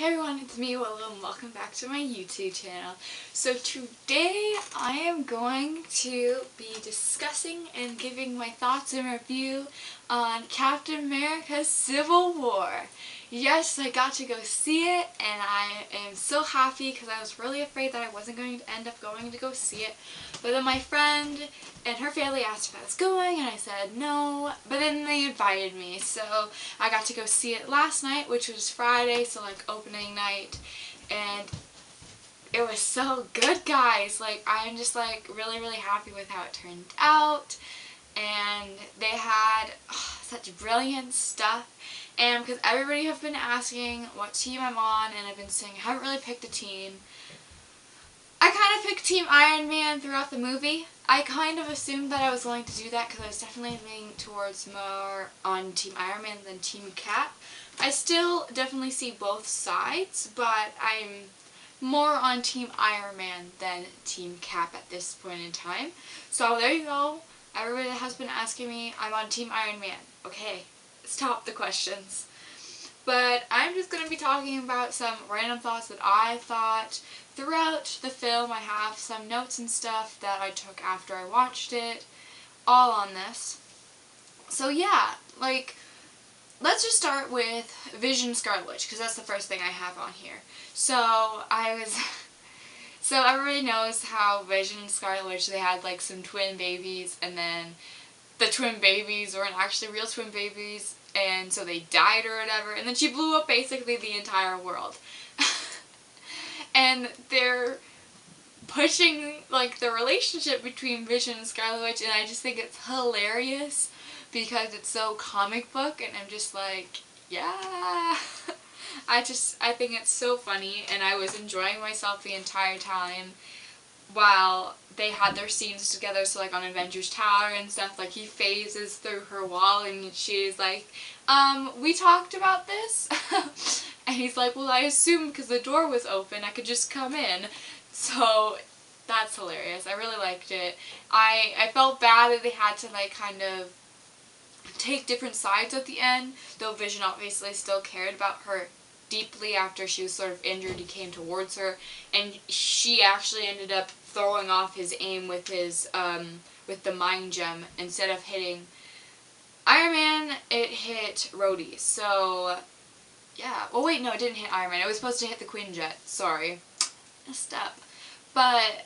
Hey everyone, it's me, Willow, and welcome back to my YouTube channel. So today I am going to be discussing and giving my thoughts and review on Captain America Civil War. Yes, I got to go see it, and I am so happy because I was really afraid that I wasn't going to end up going to go see it. But then my friend and her family asked if I was going, and I said no, but then they invited me, so I got to go see it last night, which was Friday, so like opening night, and it was so good, guys. Like, I'm just like really happy with how it turned out, and they had such brilliant stuff. And because everybody have been asking what team I'm on, and I've been saying I haven't really picked a team, I kind of picked Team Iron Man throughout the movie. I kind of assumed that I was going to do that because I was definitely leaning towards more on Team Iron Man than Team Cap. I still definitely see both sides, but I'm more on Team Iron Man than Team Cap at this point in time. So there you go. Everybody that has been asking me, I'm on Team Iron Man. Okay, stop the questions. But I'm just going to be talking about some random thoughts that I thought throughout the film. I have some notes and stuff that I took after I watched it, all on this. So yeah, like, let's just start with Vision Scarlet Witch, because that's the first thing I have on here. So everybody knows how Vision and Scarlet Witch, they had like some twin babies, and then the twin babies weren't actually real twin babies, and so they died or whatever, and then she blew up basically the entire world. And they're pushing like the relationship between Vision and Scarlet Witch, and I just think it's hilarious because it's so comic book, and I'm just like, yeah. I think it's so funny, and I was enjoying myself the entire time while they had their scenes together. So like on Avengers Tower and stuff, like he phases through her wall and she's like, we talked about this? And he's like, well, I assumed because the door was open I could just come in. So that's hilarious. I really liked it. I felt bad that they had to like kind of take different sides at the end, though Vision obviously still cared about her deeply after she was sort of injured. He came towards her, and she actually ended up throwing off his aim with his with the mind gem. Instead of hitting Iron Man, it hit Rhodey. So yeah. Well, wait, no, it didn't hit Iron Man. It was supposed to hit the Quinjet. Sorry, messed up. But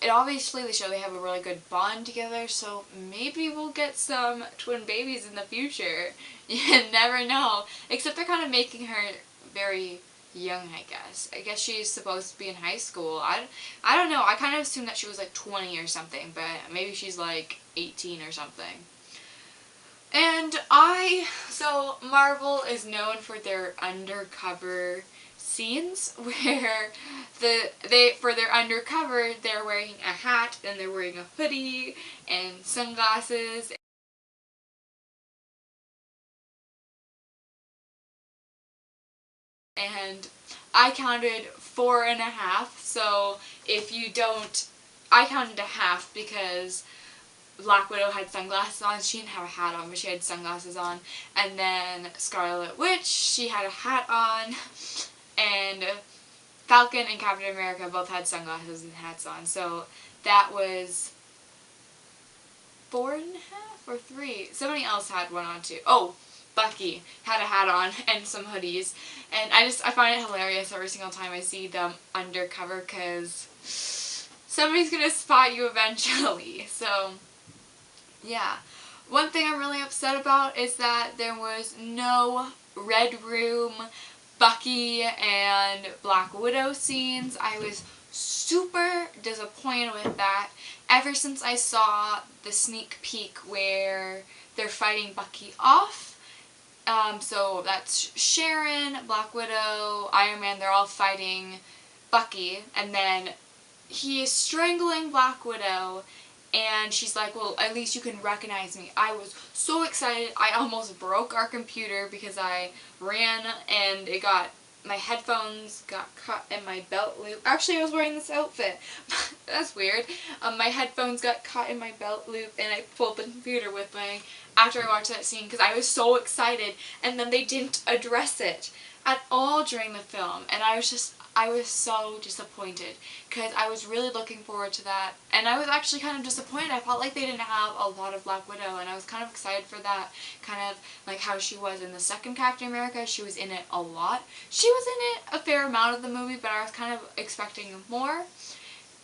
it obviously, they show they have a really good bond together, so maybe we'll get some twin babies in the future. You never know. Except they're kind of making her very young, I guess. I guess she's supposed to be in high school. I don't know. I kind of assumed that she was like 20 or something, but maybe she's like 18 or something. And so Marvel is known for their undercover scenes where for their undercover, they're wearing a hat and they're wearing a hoodie and sunglasses. And I counted 4.5, so if you don't, I counted a half because Black Widow had sunglasses on. She didn't have a hat on, but she had sunglasses on. And then Scarlet Witch, she had a hat on. And Falcon and Captain America both had sunglasses and hats on. So that was 4.5 or 3. Somebody else had one on too. Oh, Bucky had a hat on and some hoodies. And I find it hilarious every single time I see them undercover, because somebody's gonna spot you eventually. So yeah. One thing I'm really upset about is that there was no Red Room, Bucky, and Black Widow scenes. I was super disappointed with that ever since I saw the sneak peek where they're fighting Bucky off. So that's Sharon, Black Widow, Iron Man, they're all fighting Bucky, and then he is strangling Black Widow, and she's like, well, at least you can recognize me. I was so excited. I almost broke our computer because I ran and my headphones got caught in my belt loop. Actually, I was wearing this outfit. That's weird. My headphones got caught in my belt loop, and I pulled the computer with me after I watched that scene because I was so excited, and then they didn't address it. at all during the film, and I was so disappointed because I was really looking forward to that, and I was actually kind of disappointed. I felt like they didn't have a lot of Black Widow, and I was kind of excited for that, kind of like how she was in the second Captain America. She was in it a lot. She was in it a fair amount of the movie, but I was kind of expecting more.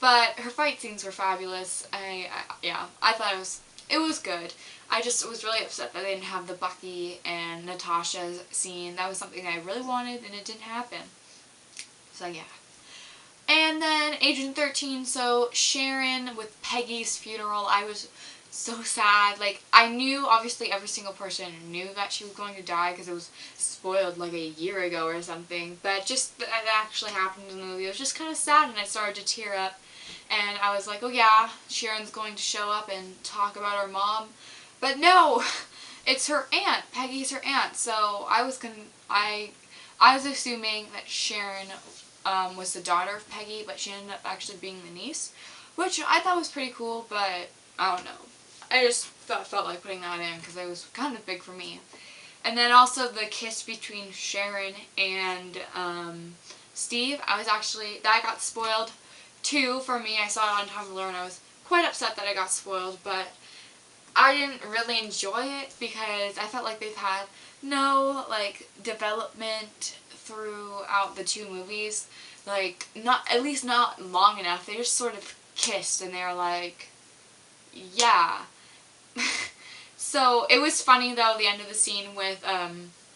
But her fight scenes were fabulous. Yeah, I thought it was good. I just was really upset that they didn't have the Bucky and Natasha scene. That was something I really wanted, and it didn't happen. So yeah. And then Agent 13, so Sharon with Peggy's funeral, I was so sad. Like, I knew, obviously every single person knew that she was going to die because it was spoiled like a year ago or something. But just that it actually happened in the movie, it was just kind of sad, and I started to tear up. And I was like, oh yeah, Sharon's going to show up and talk about her mom. But no, it's her aunt. Peggy's her aunt. So I was assuming that Sharon was the daughter of Peggy, but she ended up actually being the niece, which I thought was pretty cool, but I don't know. I just felt like putting that in because it was kind of big for me. And then also the kiss between Sharon and Steve, that got spoiled too for me. I saw it on Tumblr and I was quite upset that I got spoiled, but I didn't really enjoy it because I felt like they've had no, like, development throughout the two movies. Like, at least not long enough. They just sort of kissed and they were like, yeah. So, it was funny though, the end of the scene with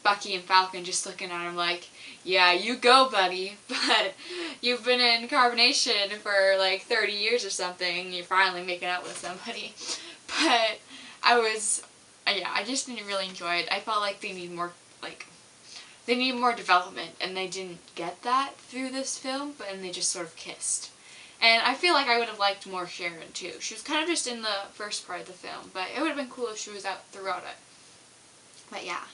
Bucky and Falcon just looking at him like, yeah, you go, buddy, but you've been in carbonation for like 30 years or something, you're finally making out with somebody. But I just didn't really enjoy it. I felt like they need more development, and they didn't get that through this film, and they just sort of kissed. And I feel like I would have liked more Sharon too. She was kind of just in the first part of the film, but it would have been cool if she was out throughout it. But yeah.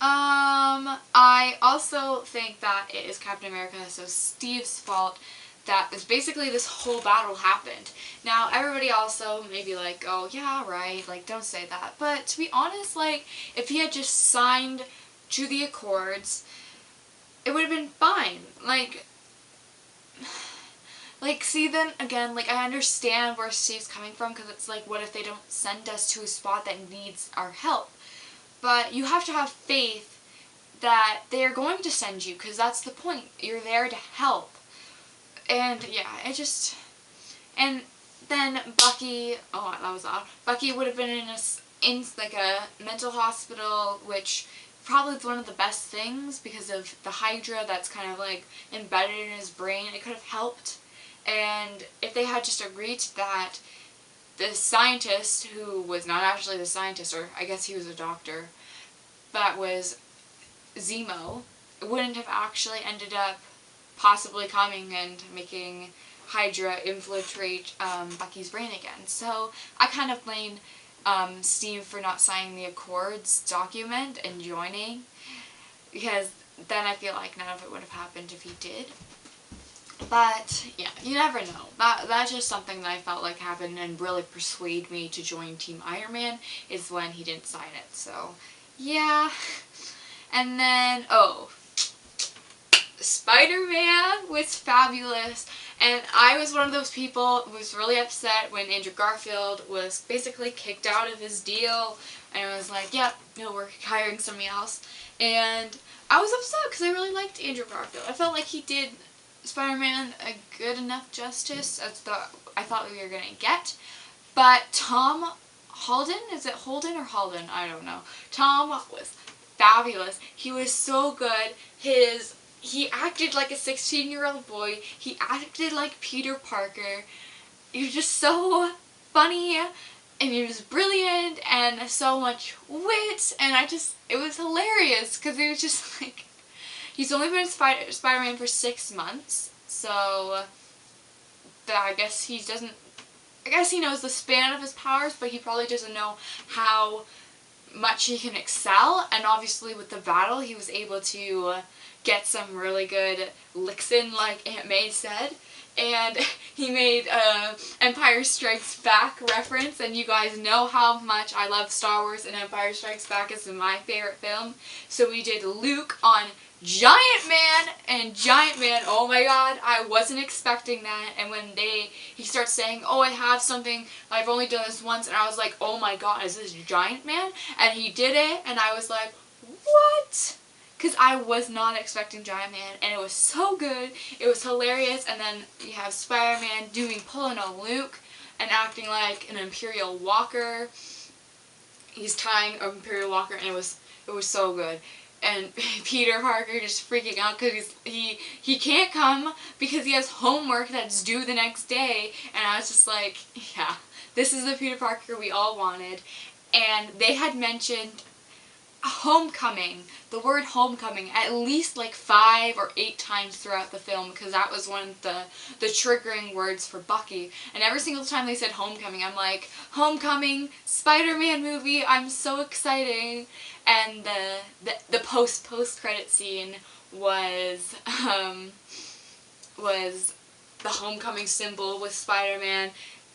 I also think that it is Captain America, so Steve's fault that this whole battle happened. Now, everybody also may be like, oh yeah, right, like, don't say that. But to be honest, like, if he had just signed to the Accords, it would have been fine. Like, see, then again, like, I understand where Steve's coming from, because it's like, what if they don't send us to a spot that needs our help? But you have to have faith that they're going to send you, because that's the point. You're there to help. And yeah, and then Bucky, oh, that was odd. Bucky would have been in like a mental hospital, which probably is one of the best things because of the Hydra that's kind of like embedded in his brain. It could have helped. And if they had just agreed to that, the scientist, who was not actually the scientist, or I guess he was a doctor, that was Zemo, wouldn't have actually ended up possibly coming and making Hydra infiltrate Bucky's brain again. So I kind of blame Steve for not signing the Accords document and joining, because then I feel like none of it would have happened if he did. But yeah, you never know. That's just something that I felt like happened and really persuaded me to join Team Iron Man, is when he didn't sign it. So yeah. And then, Spider-Man was fabulous, and I was one of those people who was really upset when Andrew Garfield was basically kicked out of his deal, and I was like, yep, no, we're hiring somebody else. And I was upset because I really liked Andrew Garfield. I felt like he did Spider-Man a good enough justice as I thought we were going to get. But Tom Holden, is it Holden or Holden? I don't know. Tom was fabulous. He was so good. He acted like a 16-year-old boy. He acted like Peter Parker. He was just so funny, and he was brilliant, and so much wit, and it was hilarious, because it was just like, he's only been Spider-Man for 6 months, so I guess he knows the span of his powers, but he probably doesn't know how much he can excel, and obviously with the battle he was able to get some really good licks in, like Aunt May said. And he made Empire Strikes Back reference, and you guys know how much I love Star Wars, and Empire Strikes Back is my favorite film. So we did Luke on Giant Man, and Giant Man, oh my god, I wasn't expecting that. And when he starts saying, oh, I have something, I've only done this once, and I was like, oh my god, is this Giant Man? And he did it, and I was like, what? Because I was not expecting Giant Man, and it was so good, it was hilarious. And then you have Spider-Man pulling a Luke and acting like an Imperial Walker. He's tying an Imperial Walker, and it was so good. And Peter Parker just freaking out because he can't come because he has homework that's due the next day. And I was just like, yeah, this is the Peter Parker we all wanted. And they had mentioned homecoming, the word homecoming, at least like 5 or 8 times throughout the film, because that was one of the triggering words for Bucky. And every single time they said homecoming, I'm like, homecoming, Spider-Man movie, I'm so excited. And the post-credit scene was the homecoming symbol with Spider-Man.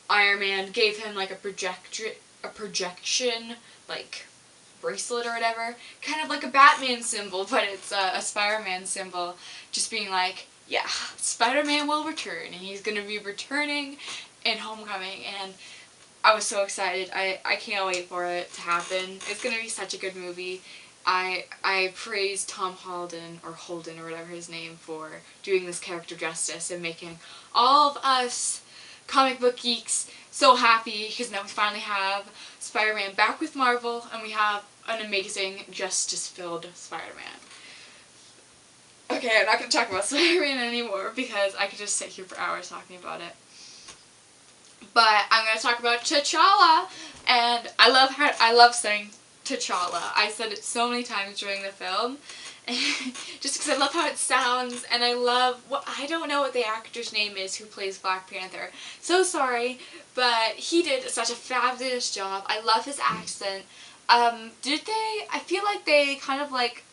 Iron Man gave him like a projection like bracelet or whatever, kind of like a Batman symbol, but it's a Spider-Man symbol, just being like, yeah, Spider-Man will return, and he's going to be returning in Homecoming. And I was so excited. I can't wait for it to happen. It's going to be such a good movie. I praise Tom Holden, or Holden, or whatever his name, for doing this character justice and making all of us comic book geeks so happy, because now we finally have Spider-Man back with Marvel, and we have an amazing, justice-filled Spider-Man. Okay, I'm not going to talk about Spider-Man anymore, because I could just sit here for hours talking about it. But I'm going to talk about T'Challa, and I love saying T'Challa. I said it so many times during the film, just because I love how it sounds, and I don't know what the actor's name is who plays Black Panther. So sorry, but he did such a fabulous job. I love his accent. I feel like they kind of like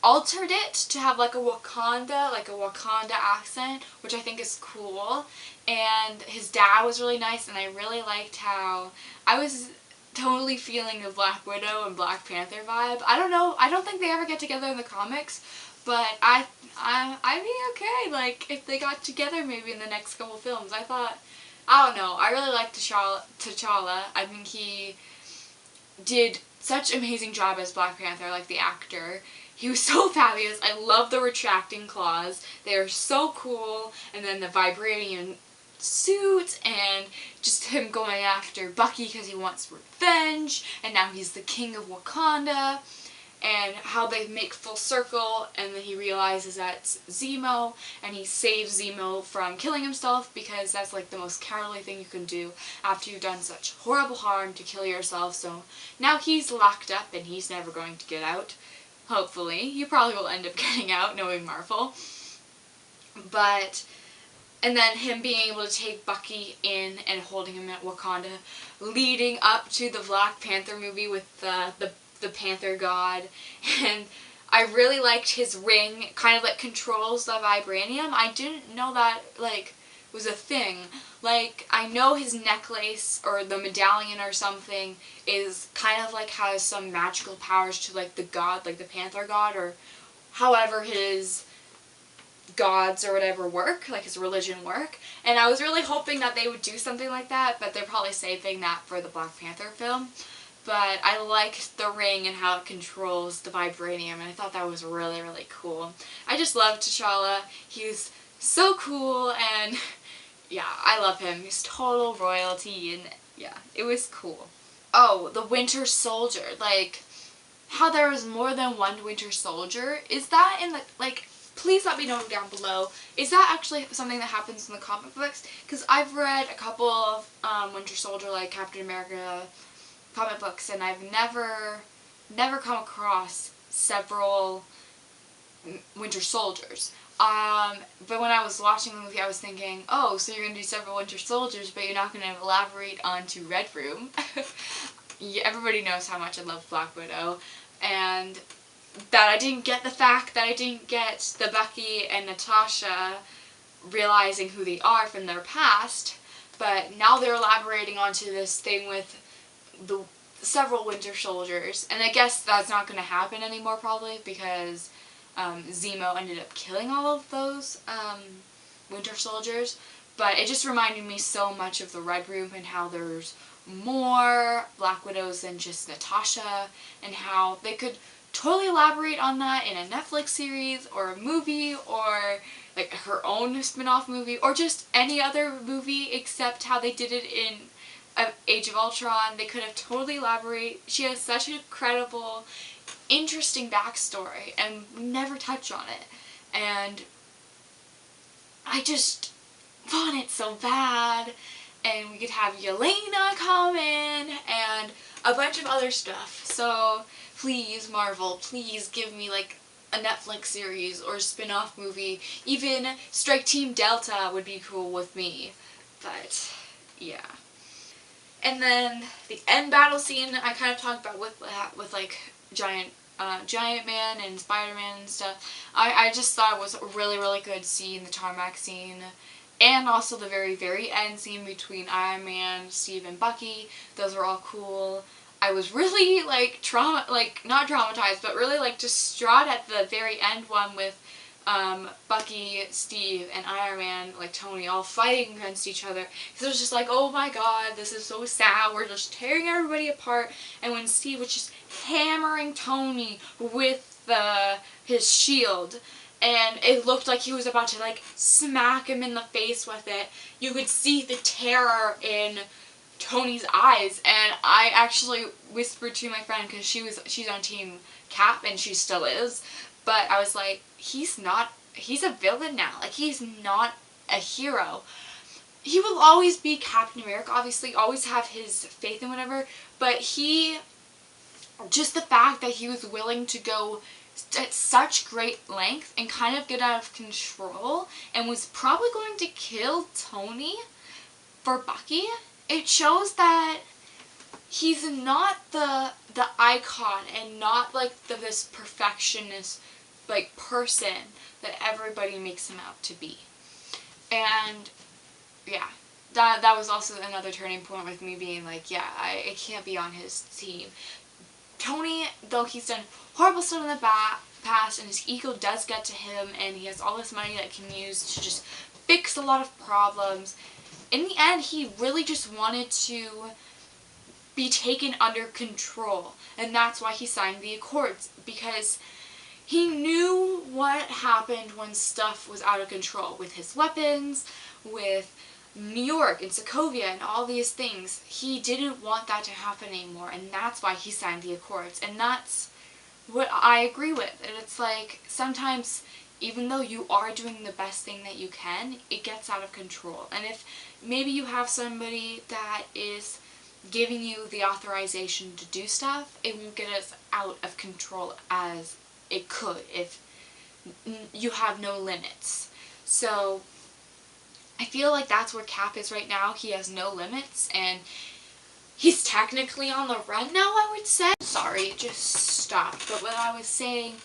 altered it to have like a Wakanda accent, which I think is cool. And his dad was really nice, and I really liked how I was totally feeling the Black Widow and Black Panther vibe. I don't know, I don't think they ever get together in the comics, but I'd be okay, like, if they got together maybe in the next couple films. I don't know, I really liked T'Challa. I think he did such an amazing job as Black Panther, like the actor. He was so fabulous. I love the retracting claws. They are so cool. And then the vibranium suit, and just him going after Bucky because he wants revenge, and now he's the king of Wakanda, and how they make full circle, and then he realizes that's Zemo, and he saves Zemo from killing himself, because that's like the most cowardly thing you can do after you've done such horrible harm, to kill yourself. So now he's locked up, and he's never going to get out. Hopefully. He probably will end up getting out, knowing Marvel. And then him being able to take Bucky in and holding him at Wakanda, leading up to the Black Panther movie with the Panther God. And I really liked his ring. It kind of like controls the vibranium. I didn't know that like was a thing. Like, I know his necklace or the medallion or something is kind of like has some magical powers to like the god, like the Panther God, or however his gods or whatever work, like his religion work. And I was really hoping that they would do something like that, but they're probably saving that for the Black Panther film. But I liked the ring and how it controls the vibranium, and I thought that was really, really cool. I just love T'Challa. He's so cool, and yeah, I love him. He's total royalty, and yeah, it was cool. Oh, the Winter Soldier. Like, how there was more than one Winter Soldier. Is that in the, like, please let me know down below. Is that actually something that happens in the comic books? Because I've read a couple of Winter Soldier, like Captain America comic books, and I've never come across several Winter Soldiers. But when I was watching the movie, I was thinking, oh, so you're going to do several Winter Soldiers, but you're not going to elaborate onto Red Room. Yeah, everybody knows how much I love Black Widow. And that I didn't get the fact that I didn't get the Bucky and Natasha realizing who they are from their past, but now they're elaborating onto this thing with the several Winter Soldiers, and I guess that's not going to happen anymore probably because Zemo ended up killing all of those Winter Soldiers, but it just reminded me so much of the Red Room and how there's more Black Widows than just Natasha, and how they could totally elaborate on that in a Netflix series or a movie or like her own spin-off movie or just any other movie except how they did it in Age of Ultron. They could have totally elaborated. She has such a credible, interesting backstory and never touch on it. And I just want it so bad. And we could have Yelena come in and a bunch of other stuff. So please, Marvel, please give me like a Netflix series or spin-off movie. Even Strike Team Delta would be cool with me. But yeah. And then the end battle scene I kind of talked about with like Giant Man and Spider-Man and stuff. I just thought it was a really, really good scene, the tarmac scene. And also the very, very end scene between Iron Man, Steve, and Bucky. Those were all cool. I was really like not traumatized, but really like distraught at the very end one with Bucky, Steve, and Iron Man, like Tony, all fighting against each other. Because it was just like, oh my god, this is so sad. We're just tearing everybody apart. And when Steve was just hammering Tony with his shield, and it looked like he was about to like smack him in the face with it, you could see the terror in Tony's eyes. And I actually whispered to my friend, because she's on Team Cap and she still is, but I was like, he's a villain now. Like, he's not a hero. He will always be Captain America, obviously, always have his faith in whatever, but just the fact that he was willing to go at such great length and kind of get out of control and was probably going to kill Tony for Bucky, it shows that he's not the icon and not like this perfectionist like person that everybody makes him out to be. And yeah, that was also another turning point with me being like, yeah, I can't be on his team. Tony, though he's done horrible stuff in the past and his ego does get to him and he has all this money that he can use to just fix a lot of problems, in the end he really just wanted to be taken under control, and that's why he signed the Accords, because he knew what happened when stuff was out of control with his weapons, with New York and Sokovia and all these things. He didn't want that to happen anymore, and that's why he signed the Accords. And that's what I agree with. And it's like, sometimes, even though you are doing the best thing that you can, it gets out of control. And if maybe you have somebody that is giving you the authorization to do stuff, it won't get as out of control as it could if you have no limits. So I feel like that's where Cap is right now. He has no limits, and he's technically on the run now, I would say. Sorry, it just stopped. But what I was saying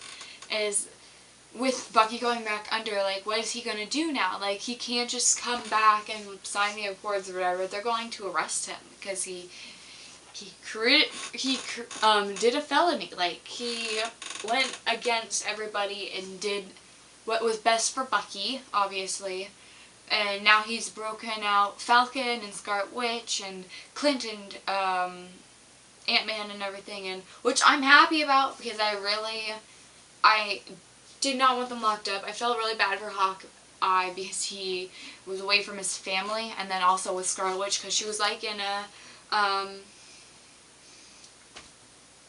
is, with Bucky going back under, like, what is he going to do now? Like, he can't just come back and sign the Accords or whatever. They're going to arrest him because he did a felony. Like, he went against everybody and did what was best for Bucky, obviously. And now he's broken out Falcon and Scarlet Witch and Clint and Ant-Man and everything, and which I'm happy about, because I did not want them locked up. I felt really bad for Hawkeye because he was away from his family, and then also with Scarlet Witch because she was like in a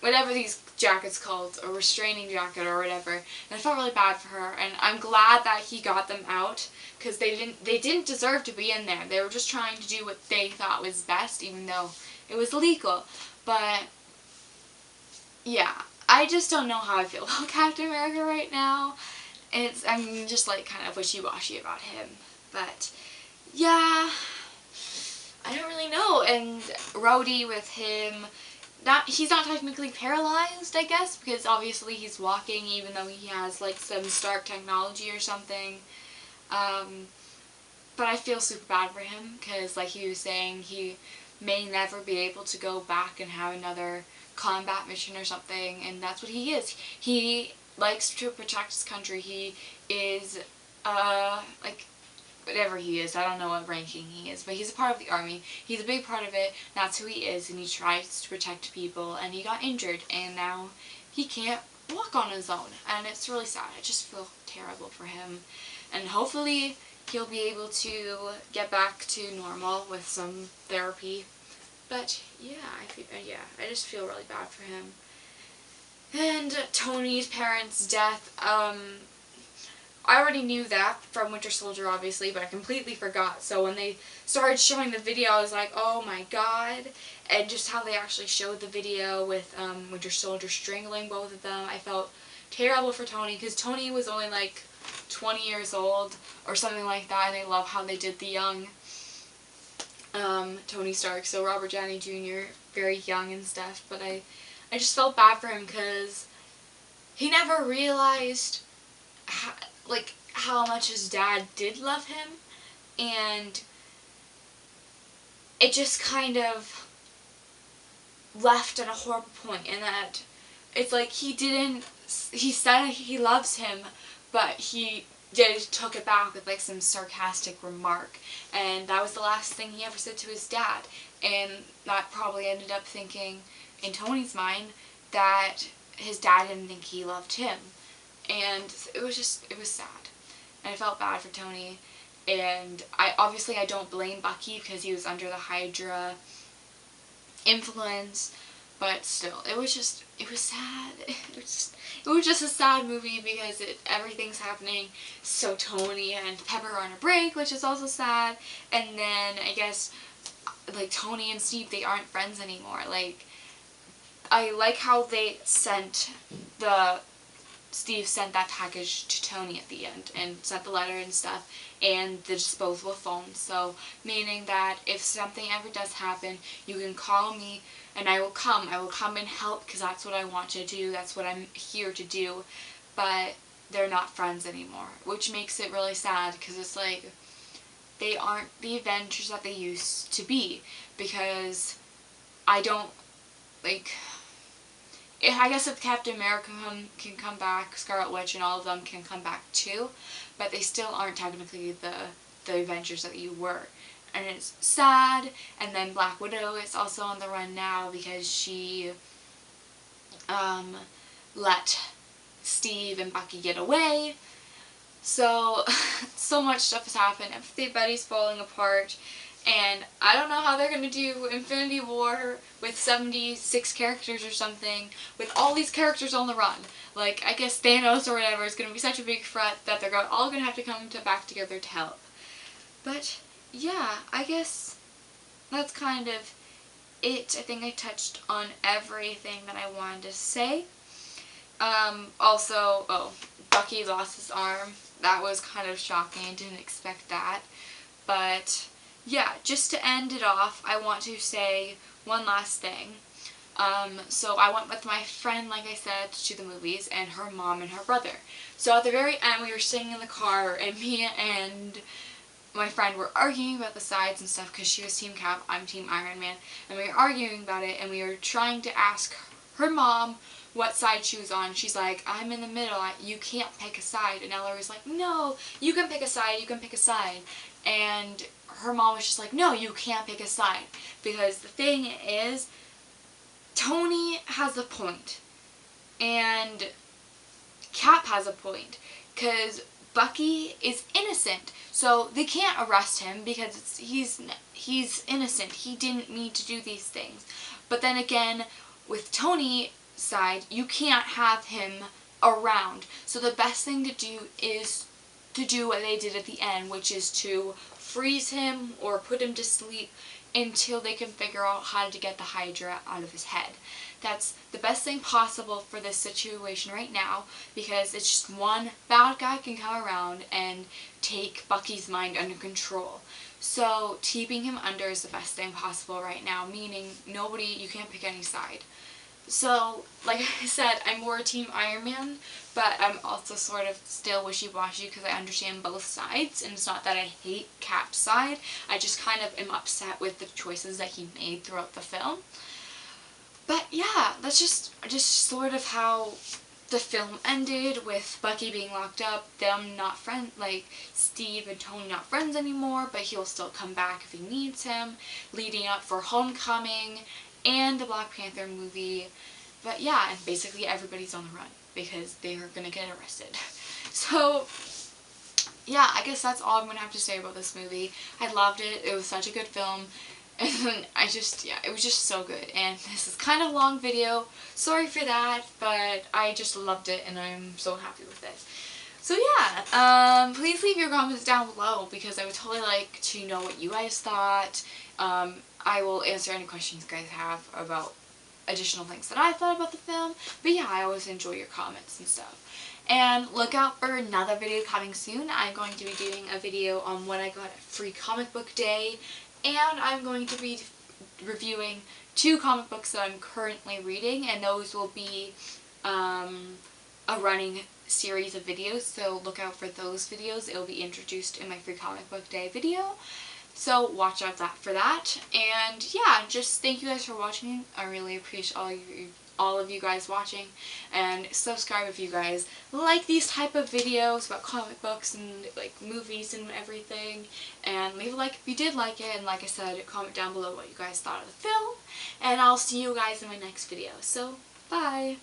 whatever these jackets called, a restraining jacket or whatever, and I felt really bad for her, and I'm glad that he got them out, because they didn't deserve to be in there. They were just trying to do what they thought was best, even though it was illegal. But yeah, I just don't know how I feel about Captain America right now. I'm just like kind of wishy-washy about him, but yeah, I don't really know. And Rhodey with him he's not technically paralyzed, I guess, because obviously he's walking even though he has like some Stark technology or something. But I feel super bad for him because, like he was saying, he may never be able to go back and have another combat mission or something, and that's what he is. He likes to protect his country. He is, like, whatever he is, I don't know what ranking he is, but he's a part of the army. He's a big part of it, that's who he is, and he tries to protect people, and he got injured, and now he can't walk on his own, and it's really sad. I just feel terrible for him, and hopefully he'll be able to get back to normal with some therapy. But yeah, I just feel really bad for him. And Tony's parents' death, I already knew that from Winter Soldier, obviously, but I completely forgot. So when they started showing the video, I was like, oh my god. And just how they actually showed the video with Winter Soldier strangling both of them, I felt terrible for Tony, because Tony was only like 20 years old or something like that, and I love how they did the young Tony Stark, so Robert Downey Jr., very young and stuff, but I just felt bad for him because he never realized how much his dad did love him, and it just kind of left at a horrible point, in that it's like he said he loves him, but he took it back with like some sarcastic remark, and that was the last thing he ever said to his dad, and that probably ended up thinking in Tony's mind that his dad didn't think he loved him, and it was sad, and I felt bad for Tony, and I don't blame Bucky because he was under the Hydra influence, but still, it was sad. It was just a sad movie because everything's happening. So Tony and Pepper are on a break, which is also sad. And then I guess like Tony and Steve, they aren't friends anymore. Like, I like how Steve sent that package to Tony at the end and sent the letter and stuff, and the disposable phone. So meaning that if something ever does happen, you can call me and I will come and help, because that's what I want to do, that's what I'm here to do. But they're not friends anymore, which makes it really sad, because it's like they aren't the Avengers that they used to be, because I guess if Captain America can come back, Scarlet Witch and all of them can come back too, but they still aren't technically the Avengers that you were. And it's sad. And then Black Widow is also on the run now because she let Steve and Bucky get away. So much stuff has happened. Everybody's falling apart. And I don't know how they're going to do Infinity War with 76 characters or something, with all these characters on the run. Like, I guess Thanos or whatever is going to be such a big threat that they're all going to have to come back together to help. But yeah, I guess that's kind of it. I think I touched on everything that I wanted to say. Also, Bucky lost his arm. That was kind of shocking. I didn't expect that. But yeah, just to end it off, I want to say one last thing. So I went with my friend, like I said, to the movies, and her mom and her brother. So at the very end, we were sitting in the car, and me and my friend were arguing about the sides and stuff, because she was Team Cap, I'm Team Iron Man, and we were arguing about it, and we were trying to ask her mom what side she was on. She's like, I'm in the middle, you can't pick a side. And Ella was like, no, you can pick a side, you can pick a side. And her mom was just like, no, you can't pick a side. Because the thing is, Tony has a point, and Cap has a point, because Bucky is innocent, so they can't arrest him because he's innocent. He didn't mean to do these things. But then again, with Tony's side, you can't have him around. So the best thing to do is to do what they did at the end, which is to freeze him or put him to sleep until they can figure out how to get the Hydra out of his head. That's the best thing possible for this situation right now, because it's just one bad guy can come around and take Bucky's mind under control. So keeping him under is the best thing possible right now, meaning you can't pick any side. So, like I said, I'm more Team Iron Man, but I'm also sort of still wishy-washy because I understand both sides, and it's not that I hate Cap's side, I just kind of am upset with the choices that he made throughout the film. But yeah, that's just sort of how the film ended, with Bucky being locked up, them not friends, like Steve and Tony not friends anymore, but he'll still come back if he needs him, leading up for Homecoming and the Black Panther movie. But yeah, and basically everybody's on the run because they're gonna get arrested. So yeah, I guess that's all I'm gonna have to say about this movie. I loved it. It was such a good film. And yeah, it was just so good. And this is kind of a long video. Sorry for that, but I just loved it and I'm so happy with it. So yeah, please leave your comments down below because I would totally like to know what you guys thought. I will answer any questions you guys have about additional things that I thought about the film. But yeah, I always enjoy your comments and stuff. And look out for another video coming soon. I'm going to be doing a video on what I got at Free Comic Book Day. And I'm going to be reviewing 2 comic books that I'm currently reading. And those will be a running series of videos. So look out for those videos. It will be introduced in my Free Comic Book Day video. So watch out for that. And yeah, just thank you guys for watching. I really appreciate all of you guys watching, and subscribe if you guys like these type of videos about comic books and like movies and everything, and leave a like if you did like it, and like I said, comment down below what you guys thought of the film, and I'll see you guys in my next video. So bye.